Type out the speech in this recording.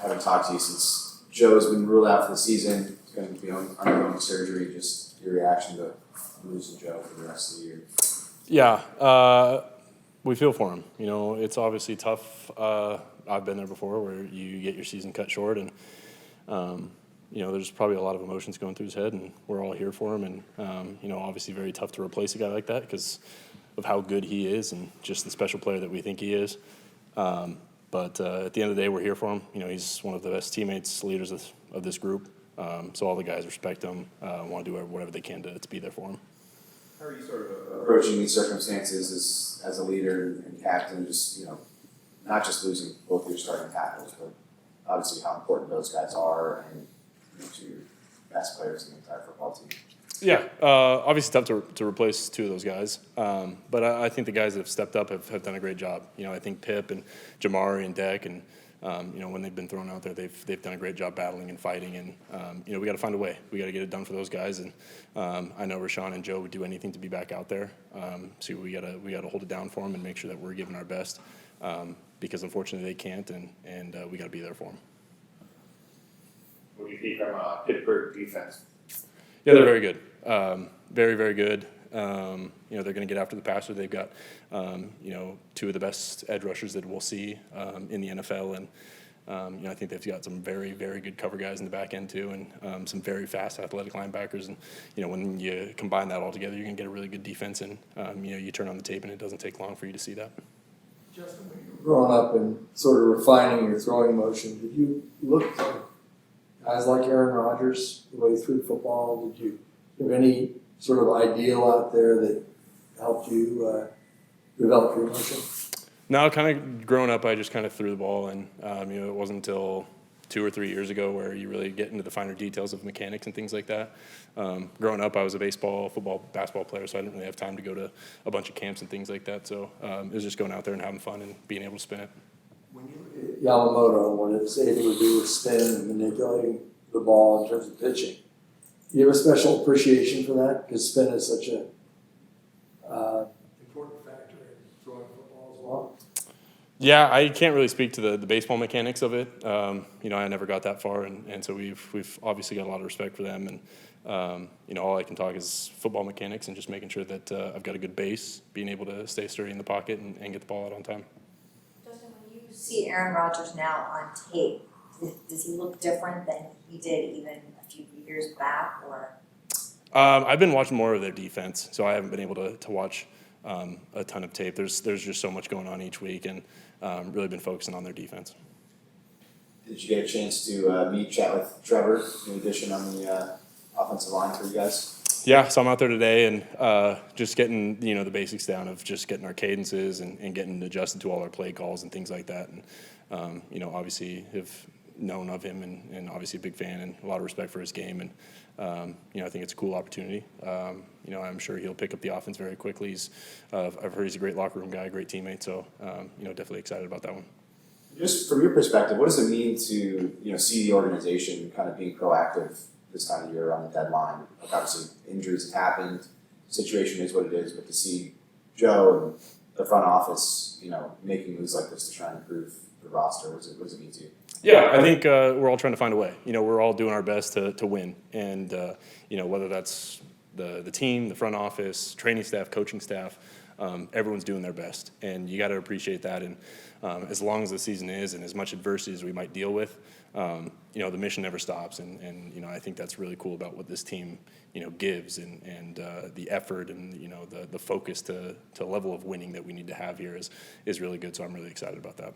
haven't talked to you since Joe's been ruled out for the season. He's going to be undergoing surgery. Just your reaction to losing Joe for the rest of the year. Yeah, we feel for him. It's obviously tough. I've been there before where you get your season cut short and, there's probably a lot of emotions going through his head, and we're all here for him. And, obviously very tough to replace a guy like that because of how good he is and just the special player that we think he is. But at the end of the day, we're here for him. He's one of the best teammates, leaders of this group. So all the guys respect him, want to do whatever they can to be there for him. How are you sort of approaching these circumstances as a leader and captain, just, not just losing both your starting tackles, but obviously how important those guys are and to your best players in the entire football team? Yeah, obviously tough to replace two of those guys. But I think the guys that have stepped up have done a great job. I think Pip and Jamari and Deck and, when they've been thrown out there, they've done a great job battling and fighting. And, we got to find a way. We got to get it done for those guys. And I know Rashawn and Joe would do anything to be back out there. So we got to hold it down for them and make sure that we're giving our best because, unfortunately, they can't, and we got to be there for them. What do you think from Pittsburgh defense? Yeah, they're very good. Very, very good. They're going to get after the passer. They've got, two of the best edge rushers that we'll see in the NFL. And, I think they've got some very, very good cover guys in the back end, too, and some very fast athletic linebackers. And, when you combine that all together, you're going to get a really good defense. And, you turn on the tape, and it doesn't take long for you to see that. Justin, when you were growing up and sort of refining your throwing motion, did you look at guys like Aaron Rodgers the way you threw football? Did you have any sort of ideal out there that helped you develop your motion? No, kind of growing up, I just kind of threw the ball, and it wasn't until 2 or 3 years ago where you really get into the finer details of mechanics and things like that. Growing up, I was a baseball, football, basketball player, so I didn't really have time to go to a bunch of camps and things like that. So it was just going out there and having fun and being able to spin it. When you look at Yamamoto and what it's able to do with spin and manipulating the ball in terms of pitching, do you have a special appreciation for that? Because spin is such a important factor in throwing football as well. Yeah, I can't really speak to the baseball mechanics of it. I never got that far, and so we've obviously got a lot of respect for them. And all I can talk is football mechanics and just making sure that I've got a good base, being able to stay sturdy in the pocket and get the ball out on time. Justin, when you see Aaron Rodgers now on tape, does he look different than he did even a few years back, or? I've been watching more of their defense, so I haven't been able to watch a ton of tape. There's just so much going on each week, and really been focusing on their defense. Did you get a chance to chat with Trevor, in addition on the offensive line for you guys? Yeah, so I'm out there today and just getting the basics down of just getting our cadences and getting adjusted to all our play calls and things like that. And obviously have known of him and obviously a big fan and a lot of respect for his game. And I think it's a cool opportunity. I'm sure he'll pick up the offense very quickly. I've heard he's a great locker room guy, great teammate. So definitely excited about that one. Just from your perspective, what does it mean to see the organization kind of being proactive this time of year on the deadline? Like obviously injuries have happened, situation is what it is, but to see Joe and the front office, making moves like this to try and improve the roster, what does it mean to you? Yeah, I think we're all trying to find a way. We're all doing our best to win, and whether that's the team, the front office, training staff, coaching staff, everyone's doing their best, and you got to appreciate that. And as long as the season is, and as much adversity as we might deal with, the mission never stops. And I think that's really cool about what this team gives, and the effort and the focus to level of winning that we need to have here is really good. So I'm really excited about that.